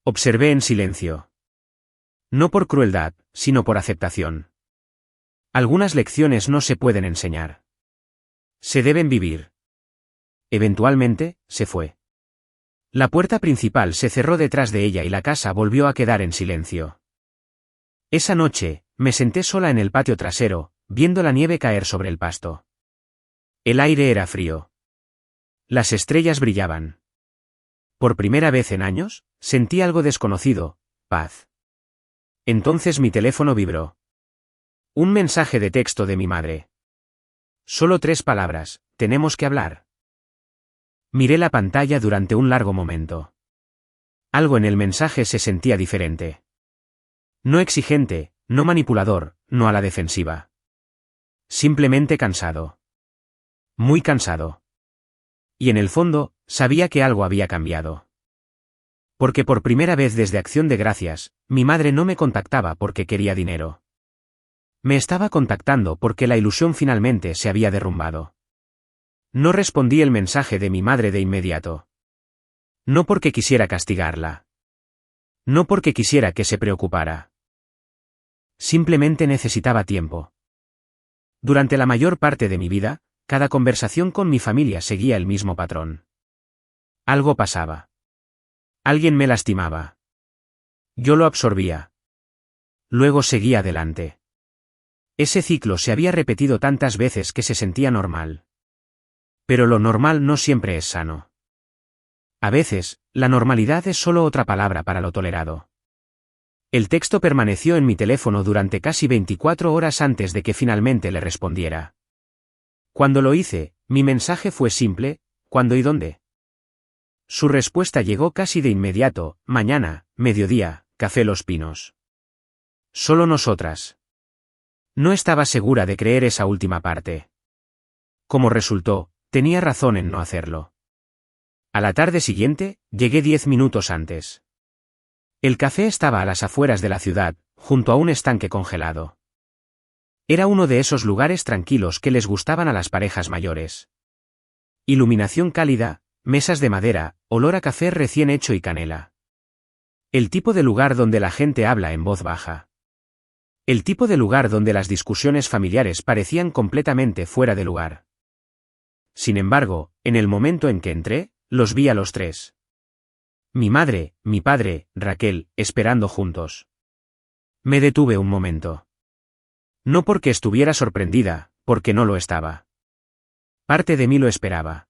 Observé en silencio. No por crueldad, sino por aceptación. Algunas lecciones no se pueden enseñar. Se deben vivir. Eventualmente, se fue. La puerta principal se cerró detrás de ella y la casa volvió a quedar en silencio. Esa noche, me senté sola en el patio trasero, viendo la nieve caer sobre el pasto. El aire era frío. Las estrellas brillaban. Por primera vez en años, sentí algo desconocido, paz. Entonces mi teléfono vibró. Un mensaje de texto de mi madre. Solo 3 palabras, tenemos que hablar. Miré la pantalla durante un largo momento. Algo en el mensaje se sentía diferente. No exigente, no manipulador, no a la defensiva. Simplemente cansado. Muy cansado. Y en el fondo, sabía que algo había cambiado. Porque por primera vez desde Acción de Gracias, mi madre no me contactaba porque quería dinero. Me estaba contactando porque la ilusión finalmente se había derrumbado. No respondí el mensaje de mi madre de inmediato. No porque quisiera castigarla. No porque quisiera que se preocupara. Simplemente necesitaba tiempo. Durante la mayor parte de mi vida, cada conversación con mi familia seguía el mismo patrón. Algo pasaba. Alguien me lastimaba. Yo lo absorbía. Luego seguía adelante. Ese ciclo se había repetido tantas veces que se sentía normal. Pero lo normal no siempre es sano. A veces, la normalidad es solo otra palabra para lo tolerado. El texto permaneció en mi teléfono durante casi 24 horas antes de que finalmente le respondiera. Cuando lo hice, mi mensaje fue simple: ¿cuándo y dónde? Su respuesta llegó casi de inmediato: mañana, mediodía, Café Los Pinos. Solo nosotras. No estaba segura de creer esa última parte. Como resultó, tenía razón en no hacerlo. A la tarde siguiente, llegué 10 minutos antes. El café estaba a las afueras de la ciudad, junto a un estanque congelado. Era uno de esos lugares tranquilos que les gustaban a las parejas mayores. Iluminación cálida, mesas de madera, olor a café recién hecho y canela. El tipo de lugar donde la gente habla en voz baja. El tipo de lugar donde las discusiones familiares parecían completamente fuera de lugar. Sin embargo, en el momento en que entré, los vi a los tres. Mi madre, mi padre, Raquel, esperando juntos. Me detuve un momento. No porque estuviera sorprendida, porque no lo estaba. Parte de mí lo esperaba.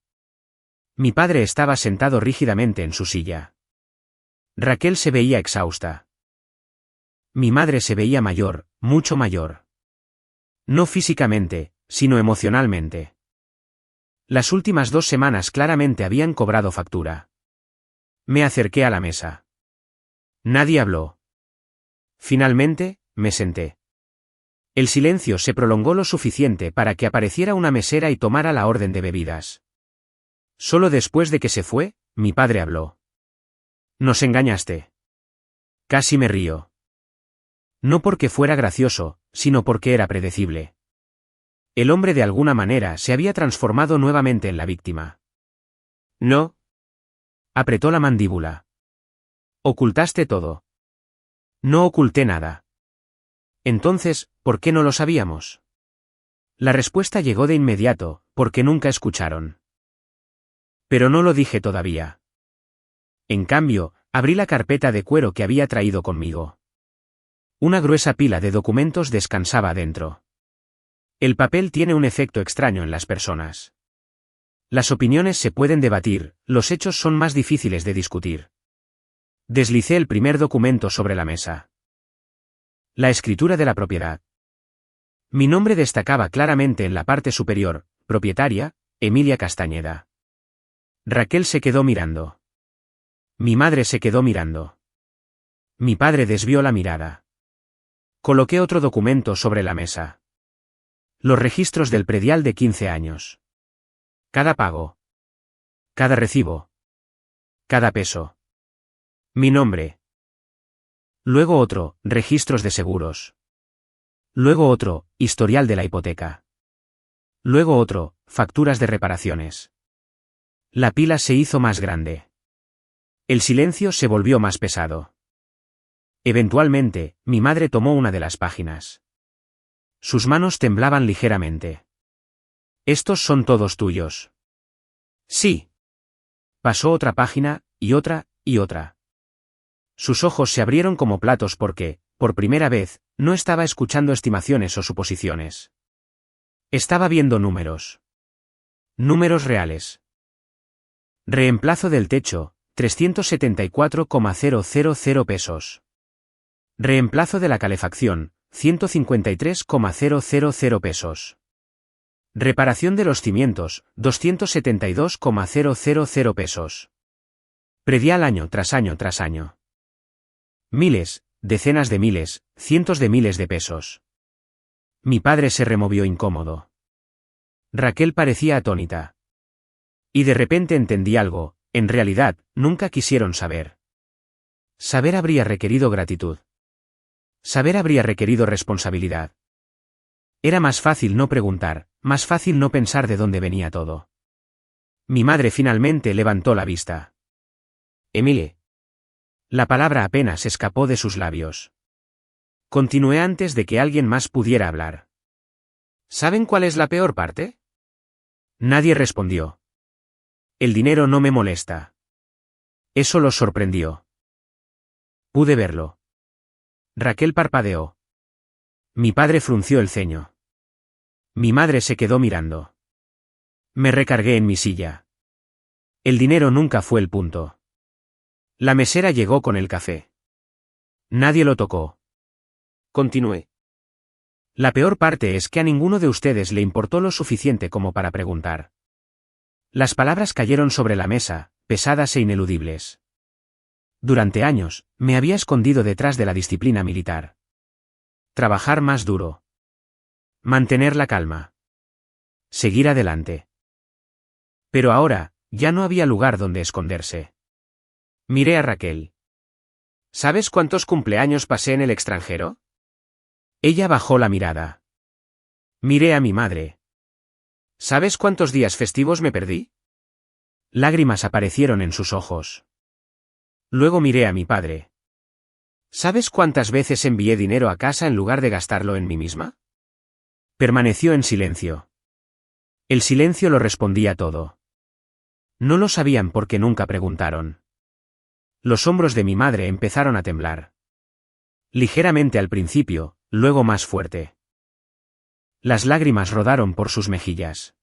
Mi padre estaba sentado rígidamente en su silla. Raquel se veía exhausta. Mi madre se veía mayor, mucho mayor. No físicamente, sino emocionalmente. Las últimas 2 semanas claramente habían cobrado factura. Me acerqué a la mesa. Nadie habló. Finalmente, me senté. El silencio se prolongó lo suficiente para que apareciera una mesera y tomara la orden de bebidas. Solo después de que se fue, mi padre habló. Nos engañaste. Casi me río. No porque fuera gracioso, sino porque era predecible. El hombre de alguna manera se había transformado nuevamente en la víctima. No. Apretó la mandíbula. Ocultaste todo. No oculté nada. Entonces, ¿por qué no lo sabíamos? La respuesta llegó de inmediato: porque nunca escucharon. Pero no lo dije todavía. En cambio, abrí la carpeta de cuero que había traído conmigo. Una gruesa pila de documentos descansaba dentro. El papel tiene un efecto extraño en las personas. Las opiniones se pueden debatir, los hechos son más difíciles de discutir. Deslicé el primer documento sobre la mesa. La escritura de la propiedad. Mi nombre destacaba claramente en la parte superior: propietaria, Emilia Castañeda. Raquel se quedó mirando. Mi madre se quedó mirando. Mi padre desvió la mirada. Coloqué otro documento sobre la mesa. Los registros del predial de 15 años. Cada pago. Cada recibo. Cada peso. Mi nombre. Luego otro: registros de seguros. Luego otro: historial de la hipoteca. Luego otro: facturas de reparaciones. La pila se hizo más grande. El silencio se volvió más pesado. Eventualmente, mi madre tomó una de las páginas. Sus manos temblaban ligeramente. ¿Estos son todos tuyos? Sí. Pasó otra página, y otra, y otra. Sus ojos se abrieron como platos porque, por primera vez, no estaba escuchando estimaciones o suposiciones. Estaba viendo números. Números reales. Reemplazo del techo: 374,000 pesos. Reemplazo de la calefacción: 153,000 pesos. Reparación de los cimientos: 272,000 pesos. Predial año tras año tras año. Miles, decenas de miles, cientos de miles de pesos. Mi padre se removió incómodo. Raquel parecía atónita. Y de repente entendí algo: en realidad, nunca quisieron saber. Saber habría requerido gratitud. Saber habría requerido responsabilidad. Era más fácil no preguntar, más fácil no pensar de dónde venía todo. Mi madre finalmente levantó la vista. Emilie. La palabra apenas escapó de sus labios. Continué antes de que alguien más pudiera hablar. ¿Saben cuál es la peor parte? Nadie respondió. El dinero no me molesta. Eso los sorprendió. Pude verlo. Raquel parpadeó. Mi padre frunció el ceño. Mi madre se quedó mirando. Me recargué en mi silla. El dinero nunca fue el punto. La mesera llegó con el café. Nadie lo tocó. Continué. La peor parte es que a ninguno de ustedes le importó lo suficiente como para preguntar. Las palabras cayeron sobre la mesa, pesadas e ineludibles. Durante años, me había escondido detrás de la disciplina militar. Trabajar más duro. Mantener la calma. Seguir adelante. Pero ahora, ya no había lugar donde esconderse. Miré a Raquel. ¿Sabes cuántos cumpleaños pasé en el extranjero? Ella bajó la mirada. Miré a mi madre. ¿Sabes cuántos días festivos me perdí? Lágrimas aparecieron en sus ojos. Luego miré a mi padre. ¿Sabes cuántas veces envié dinero a casa en lugar de gastarlo en mí misma? Permaneció en silencio. El silencio lo respondía todo. No lo sabían porque nunca preguntaron. Los hombros de mi madre empezaron a temblar. Ligeramente al principio, luego más fuerte. Las lágrimas rodaron por sus mejillas.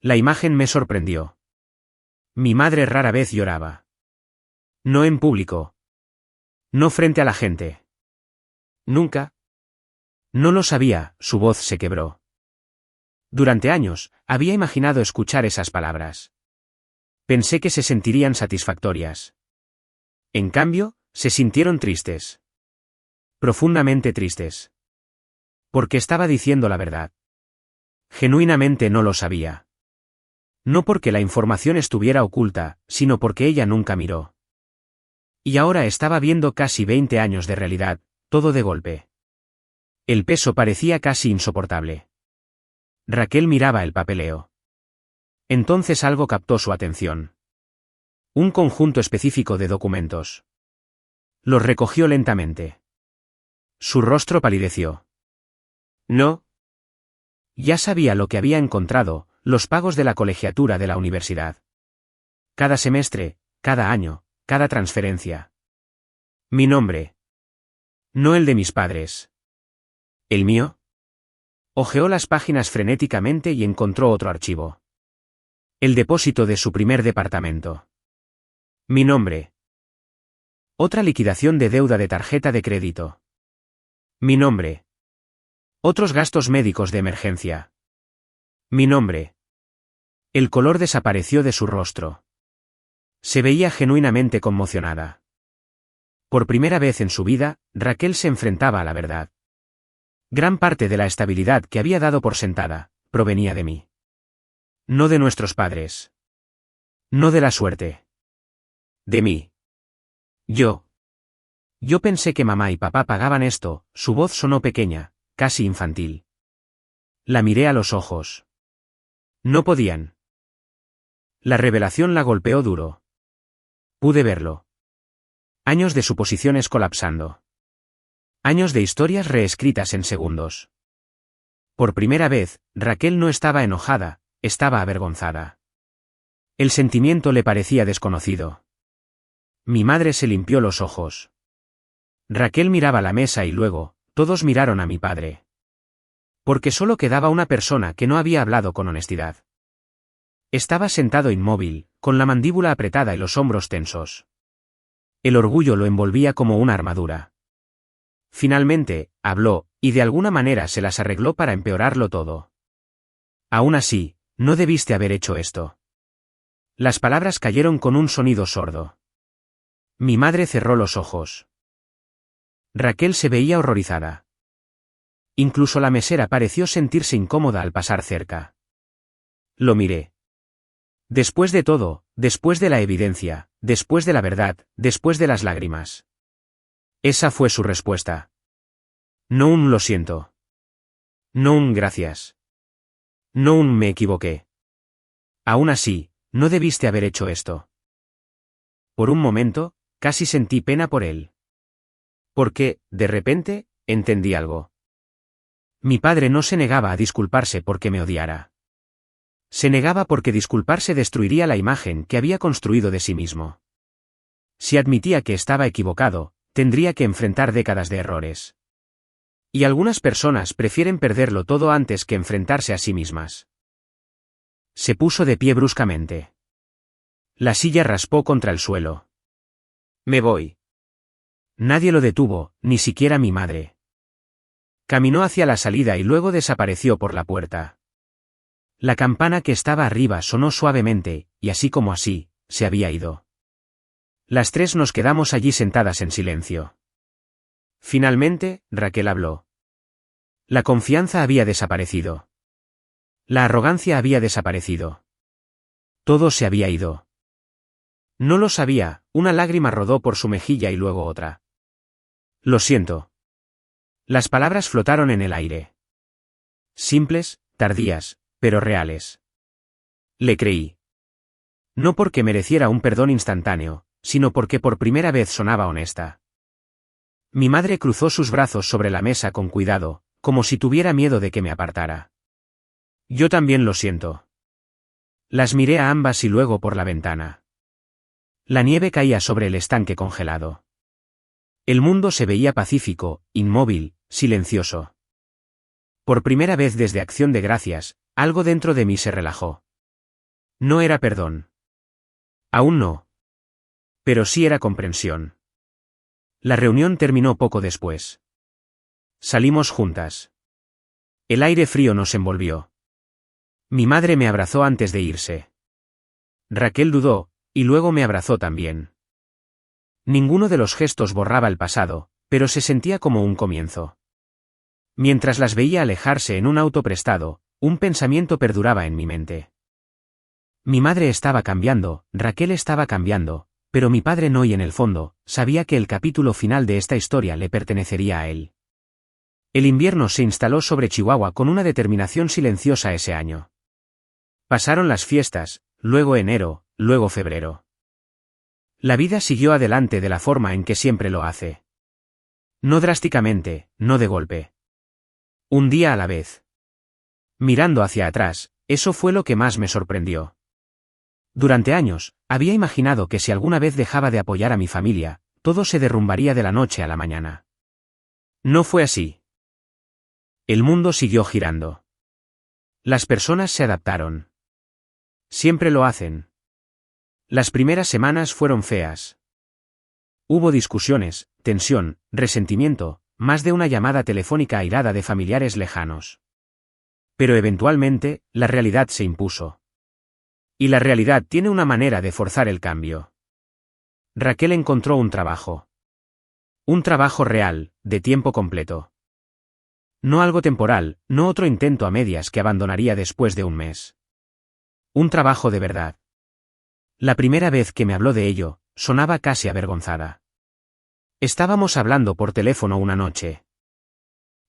La imagen me sorprendió. Mi madre rara vez lloraba. No en público. No frente a la gente. Nunca. No lo sabía, su voz se quebró. Durante años, había imaginado escuchar esas palabras. Pensé que se sentirían satisfactorias. En cambio, se sintieron tristes. Profundamente tristes. Porque estaba diciendo la verdad. Genuinamente no lo sabía. No porque la información estuviera oculta, sino porque ella nunca miró. Y ahora estaba viendo casi 20 años de realidad, todo de golpe. El peso parecía casi insoportable. Raquel miraba el papeleo. Entonces algo captó su atención. Un conjunto específico de documentos. Los recogió lentamente. Su rostro palideció. No. Ya sabía lo que había encontrado, los pagos de la colegiatura de la universidad. Cada semestre, cada año, cada transferencia. Mi nombre. No el de mis padres. ¿El mío? Hojeó las páginas frenéticamente y encontró otro archivo. El depósito de su primer departamento. Mi nombre. Otra liquidación de deuda de tarjeta de crédito. Mi nombre. Otros gastos médicos de emergencia. Mi nombre. El color desapareció de su rostro. Se veía genuinamente conmocionada. Por primera vez en su vida, Raquel se enfrentaba a la verdad. Gran parte de la estabilidad que había dado por sentada, provenía de mí. No de nuestros padres. No de la suerte. De mí. Yo pensé que mamá y papá pagaban esto, su voz sonó pequeña, casi infantil. La miré a los ojos. No podían. La revelación la golpeó duro. Pude verlo. Años de suposiciones colapsando. Años de historias reescritas en segundos. Por primera vez, Raquel no estaba enojada, estaba avergonzada. El sentimiento le parecía desconocido. Mi madre se limpió los ojos. Raquel miraba la mesa y luego, todos miraron a mi padre. Porque solo quedaba una persona que no había hablado con honestidad. Estaba sentado inmóvil, con la mandíbula apretada y los hombros tensos. El orgullo lo envolvía como una armadura. Finalmente, habló, y de alguna manera se las arregló para empeorarlo todo. Aún así, no debiste haber hecho esto. Las palabras cayeron con un sonido sordo. Mi madre cerró los ojos. Raquel se veía horrorizada. Incluso la mesera pareció sentirse incómoda al pasar cerca. Lo miré. Después de todo, después de la evidencia, después de la verdad, después de las lágrimas. Esa fue su respuesta. No un lo siento. No un gracias. No un me equivoqué. Aún así, no debiste haber hecho esto. Por un momento, casi sentí pena por él. Porque, de repente, entendí algo. Mi padre no se negaba a disculparse porque me odiara. Se negaba porque disculparse destruiría la imagen que había construido de sí mismo. Si admitía que estaba equivocado, tendría que enfrentar décadas de errores. Y algunas personas prefieren perderlo todo antes que enfrentarse a sí mismas. Se puso de pie bruscamente. La silla raspó contra el suelo. Me voy. Nadie lo detuvo, ni siquiera mi madre. Caminó hacia la salida y luego desapareció por la puerta. La campana que estaba arriba sonó suavemente, y así como así, se había ido. Las tres nos quedamos allí sentadas en silencio. Finalmente, Raquel habló. La confianza había desaparecido. La arrogancia había desaparecido. Todo se había ido. No lo sabía, una lágrima rodó por su mejilla y luego otra. Lo siento. Las palabras flotaron en el aire. Simples, tardías, pero reales. Le creí. No porque mereciera un perdón instantáneo, sino porque por primera vez sonaba honesta. Mi madre cruzó sus brazos sobre la mesa con cuidado, como si tuviera miedo de que me apartara. Yo también lo siento. Las miré a ambas y luego por la ventana. La nieve caía sobre el estanque congelado. El mundo se veía pacífico, inmóvil, silencioso. Por primera vez desde Acción de Gracias, algo dentro de mí se relajó. No era perdón. Aún no. Pero sí era comprensión. La reunión terminó poco después. Salimos juntas. El aire frío nos envolvió. Mi madre me abrazó antes de irse. Raquel dudó, y luego me abrazó también. Ninguno de los gestos borraba el pasado, pero se sentía como un comienzo. Mientras las veía alejarse en un auto prestado, un pensamiento perduraba en mi mente. Mi madre estaba cambiando, Raquel estaba cambiando, pero mi padre no, y en el fondo, sabía que el capítulo final de esta historia le pertenecería a él. El invierno se instaló sobre Chihuahua con una determinación silenciosa ese año. Pasaron las fiestas, luego enero, luego febrero. La vida siguió adelante de la forma en que siempre lo hace. No drásticamente, no de golpe. Un día a la vez. Mirando hacia atrás, eso fue lo que más me sorprendió. Durante años, había imaginado que si alguna vez dejaba de apoyar a mi familia, todo se derrumbaría de la noche a la mañana. No fue así. El mundo siguió girando. Las personas se adaptaron. Siempre lo hacen. Las primeras semanas fueron feas. Hubo discusiones, tensión, resentimiento, más de una llamada telefónica airada de familiares lejanos. Pero eventualmente, la realidad se impuso. Y la realidad tiene una manera de forzar el cambio. Raquel encontró un trabajo. Un trabajo real, de tiempo completo. No algo temporal, no otro intento a medias que abandonaría después de un mes. Un trabajo de verdad. La primera vez que me habló de ello, sonaba casi avergonzada. Estábamos hablando por teléfono una noche.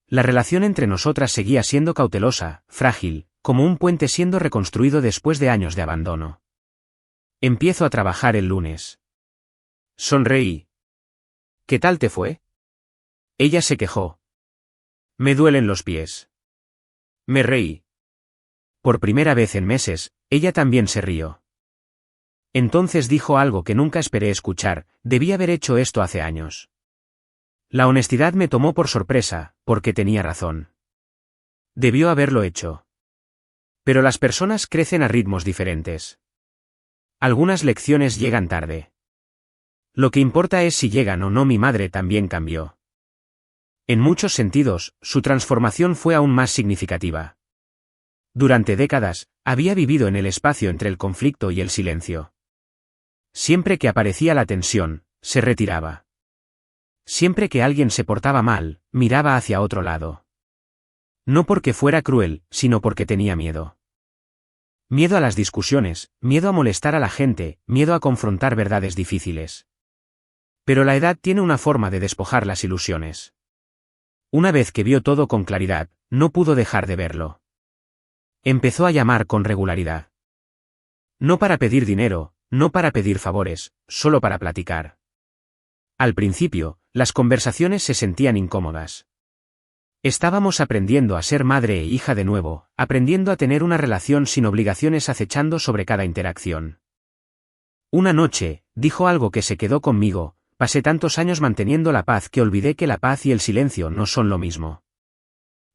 La relación entre nosotras seguía siendo cautelosa, frágil, como un puente siendo reconstruido después de años de abandono. Empiezo a trabajar el lunes. Sonreí. ¿Qué tal te fue? Ella se quejó. Me duelen los pies. Me reí. Por primera vez en meses, ella también se rió. Entonces dijo algo que nunca esperé escuchar: debí haber hecho esto hace años. La honestidad me tomó por sorpresa, porque tenía razón. Debió haberlo hecho. Pero las personas crecen a ritmos diferentes. Algunas lecciones llegan tarde. Lo que importa es si llegan o no. Mi madre también cambió. En muchos sentidos, su transformación fue aún más significativa. Durante décadas, había vivido en el espacio entre el conflicto y el silencio. Siempre que aparecía la tensión, se retiraba. Siempre que alguien se portaba mal, miraba hacia otro lado. No porque fuera cruel, sino porque tenía miedo. Miedo a las discusiones, miedo a molestar a la gente, miedo a confrontar verdades difíciles. Pero la edad tiene una forma de despojar las ilusiones. Una vez que vio todo con claridad, no pudo dejar de verlo. Empezó a llamar con regularidad. No para pedir dinero, no para pedir favores, solo para platicar. Al principio, las conversaciones se sentían incómodas. Estábamos aprendiendo a ser madre e hija de nuevo, aprendiendo a tener una relación sin obligaciones acechando sobre cada interacción. Una noche, dijo algo que se quedó conmigo: pasé tantos años manteniendo la paz que olvidé que la paz y el silencio no son lo mismo.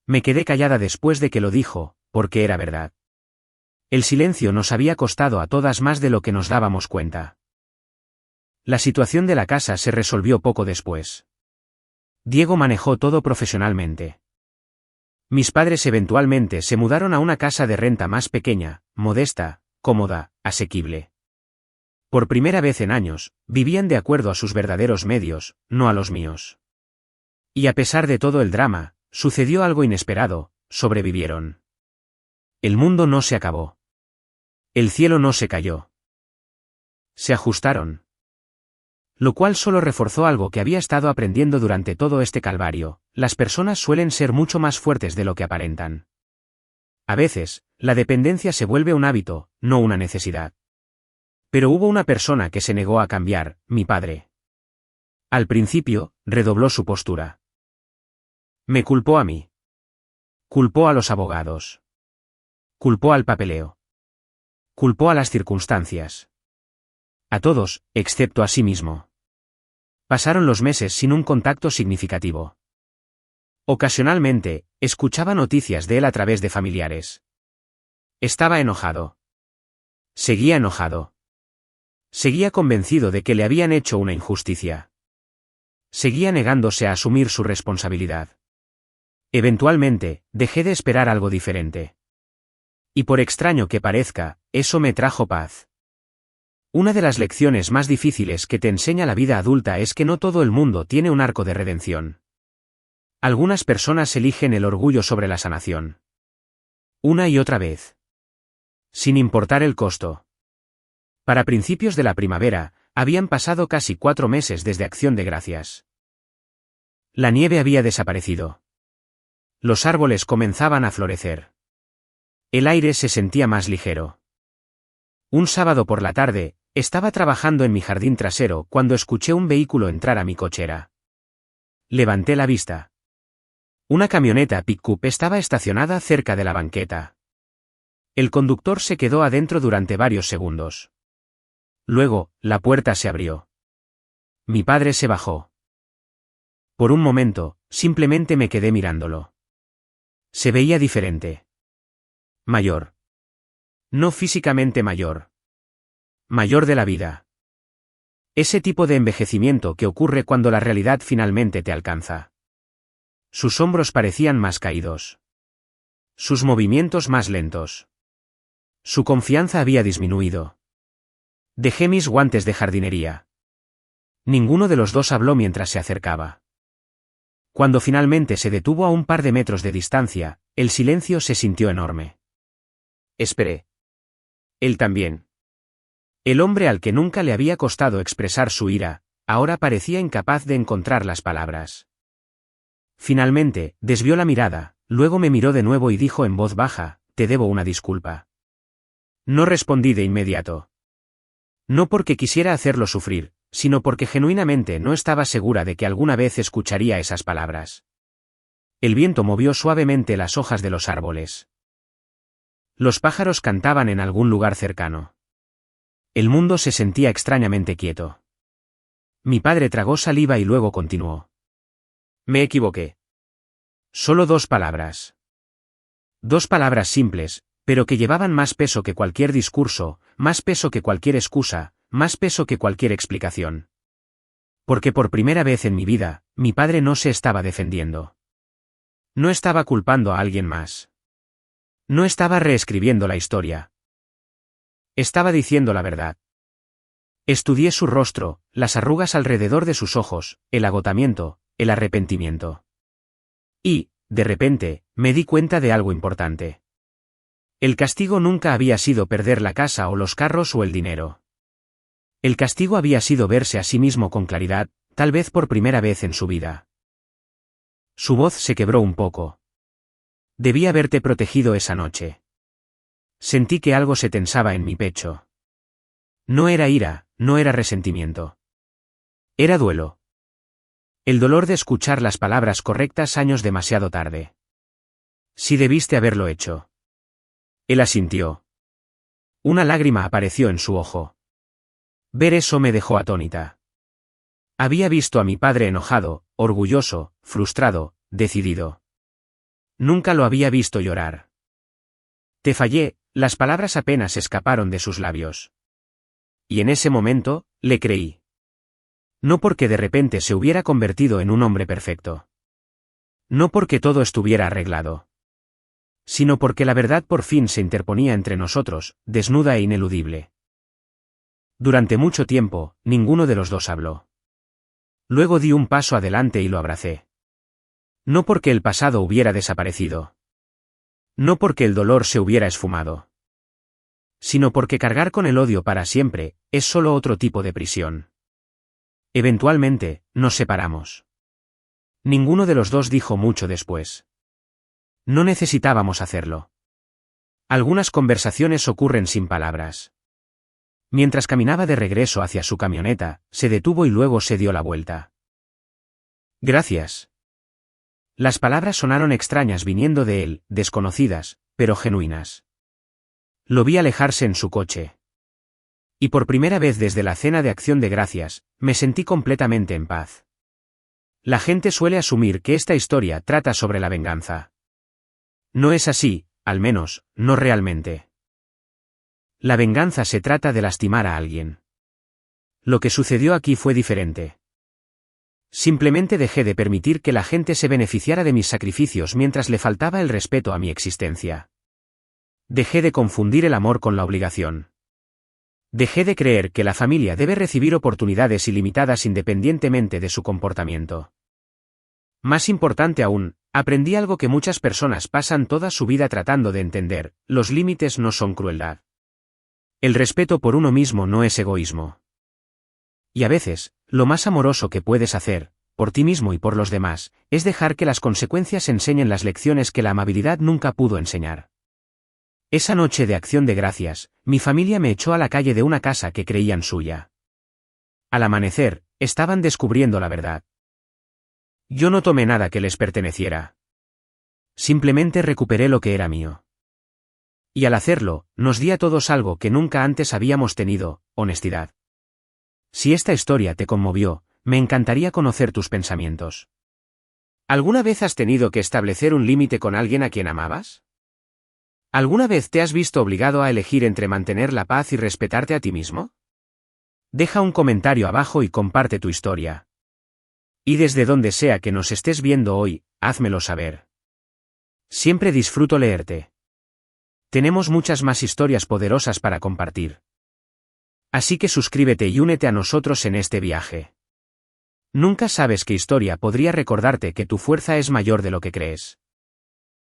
Me quedé callada después de que lo dijo, porque era verdad. El silencio nos había costado a todas más de lo que nos dábamos cuenta. La situación de la casa se resolvió poco después. Diego manejó todo profesionalmente. Mis padres eventualmente se mudaron a una casa de renta más pequeña, modesta, cómoda, asequible. Por primera vez en años, vivían de acuerdo a sus verdaderos medios, no a los míos. Y a pesar de todo el drama, sucedió algo inesperado: sobrevivieron. El mundo no se acabó. El cielo no se cayó. Se ajustaron. Lo cual solo reforzó algo que había estado aprendiendo durante todo este calvario: las personas suelen ser mucho más fuertes de lo que aparentan. A veces, la dependencia se vuelve un hábito, no una necesidad. Pero hubo una persona que se negó a cambiar: mi padre. Al principio, redobló su postura. Me culpó a mí. Culpó a los abogados. Culpó al papeleo. Culpó a las circunstancias. A todos, excepto a sí mismo. Pasaron los meses sin un contacto significativo. Ocasionalmente, escuchaba noticias de él a través de familiares. Estaba enojado. Seguía enojado. Seguía convencido de que le habían hecho una injusticia. Seguía negándose a asumir su responsabilidad. Eventualmente, dejé de esperar algo diferente. Y por extraño que parezca, eso me trajo paz. Una de las lecciones más difíciles que te enseña la vida adulta es que no todo el mundo tiene un arco de redención. Algunas personas eligen el orgullo sobre la sanación. Una y otra vez. Sin importar el costo. Para principios de la primavera, habían pasado casi 4 meses desde Acción de Gracias. La nieve había desaparecido. Los árboles comenzaban a florecer. El aire se sentía más ligero. Un sábado por la tarde, estaba trabajando en mi jardín trasero cuando escuché un vehículo entrar a mi cochera. Levanté la vista. Una camioneta pick-up estaba estacionada cerca de la banqueta. El conductor se quedó adentro durante varios segundos. Luego, la puerta se abrió. Mi padre se bajó. Por un momento, simplemente me quedé mirándolo. Se veía diferente. Mayor. No físicamente mayor. Mayor de la vida. Ese tipo de envejecimiento que ocurre cuando la realidad finalmente te alcanza. Sus hombros parecían más caídos. Sus movimientos más lentos. Su confianza había disminuido. Dejé mis guantes de jardinería. Ninguno de los dos habló mientras se acercaba. Cuando finalmente se detuvo a un par de metros de distancia, el silencio se sintió enorme. Esperé. Él también. El hombre al que nunca le había costado expresar su ira, ahora parecía incapaz de encontrar las palabras. Finalmente, desvió la mirada, luego me miró de nuevo y dijo en voz baja: te debo una disculpa. No respondí de inmediato. No porque quisiera hacerlo sufrir, sino porque genuinamente no estaba segura de que alguna vez escucharía esas palabras. El viento movió suavemente las hojas de los árboles. Los pájaros cantaban en algún lugar cercano. El mundo se sentía extrañamente quieto. Mi padre tragó saliva y luego continuó. Me equivoqué. Solo 2 palabras. 2 palabras simples, pero que llevaban más peso que cualquier discurso, más peso que cualquier excusa, más peso que cualquier explicación. Porque por primera vez en mi vida, mi padre no se estaba defendiendo. No estaba culpando a alguien más. No estaba reescribiendo la historia. Estaba diciendo la verdad. Estudié su rostro, las arrugas alrededor de sus ojos, el agotamiento, el arrepentimiento. Y, de repente, me di cuenta de algo importante. El castigo nunca había sido perder la casa o los carros o el dinero. El castigo había sido verse a sí mismo con claridad, tal vez por primera vez en su vida. Su voz se quebró un poco. Debí haberte protegido esa noche. Sentí que algo se tensaba en mi pecho. No era ira, no era resentimiento. Era duelo. El dolor de escuchar las palabras correctas años demasiado tarde. Sí debiste haberlo hecho. Él asintió. Una lágrima apareció en su ojo. Ver eso me dejó atónita. Había visto a mi padre enojado, orgulloso, frustrado, decidido. Nunca lo había visto llorar. Te fallé, las palabras apenas escaparon de sus labios. Y en ese momento, le creí. No porque de repente se hubiera convertido en un hombre perfecto. No porque todo estuviera arreglado. Sino porque la verdad por fin se interponía entre nosotros, desnuda e ineludible. Durante mucho tiempo, ninguno de los dos habló. Luego di un paso adelante y lo abracé. No porque el pasado hubiera desaparecido. No porque el dolor se hubiera esfumado. Sino porque cargar con el odio para siempre, es solo otro tipo de prisión. Eventualmente, nos separamos. Ninguno de los dos dijo mucho después. No necesitábamos hacerlo. Algunas conversaciones ocurren sin palabras. Mientras caminaba de regreso hacia su camioneta, se detuvo y luego se dio la vuelta. Gracias. Las palabras sonaron extrañas viniendo de él, desconocidas, pero genuinas. Lo vi alejarse en su coche. Y por primera vez desde la cena de Acción de Gracias, me sentí completamente en paz. La gente suele asumir que esta historia trata sobre la venganza. No es así, al menos, no realmente. La venganza se trata de lastimar a alguien. Lo que sucedió aquí fue diferente. Simplemente dejé de permitir que la gente se beneficiara de mis sacrificios mientras le faltaba el respeto a mi existencia. Dejé de confundir el amor con la obligación. Dejé de creer que la familia debe recibir oportunidades ilimitadas independientemente de su comportamiento. Más importante aún, aprendí algo que muchas personas pasan toda su vida tratando de entender: los límites no son crueldad. El respeto por uno mismo no es egoísmo. Y a veces, lo más amoroso que puedes hacer, por ti mismo y por los demás, es dejar que las consecuencias enseñen las lecciones que la amabilidad nunca pudo enseñar. Esa noche de Acción de Gracias, mi familia me echó a la calle de una casa que creían suya. Al amanecer, estaban descubriendo la verdad. Yo no tomé nada que les perteneciera. Simplemente recuperé lo que era mío. Y al hacerlo, nos di a todos algo que nunca antes habíamos tenido: honestidad. Si esta historia te conmovió, me encantaría conocer tus pensamientos. ¿Alguna vez has tenido que establecer un límite con alguien a quien amabas? ¿Alguna vez te has visto obligado a elegir entre mantener la paz y respetarte a ti mismo? Deja un comentario abajo y comparte tu historia. Y desde donde sea que nos estés viendo hoy, házmelo saber. Siempre disfruto leerte. Tenemos muchas más historias poderosas para compartir. Así que suscríbete y únete a nosotros en este viaje. Nunca sabes qué historia podría recordarte que tu fuerza es mayor de lo que crees.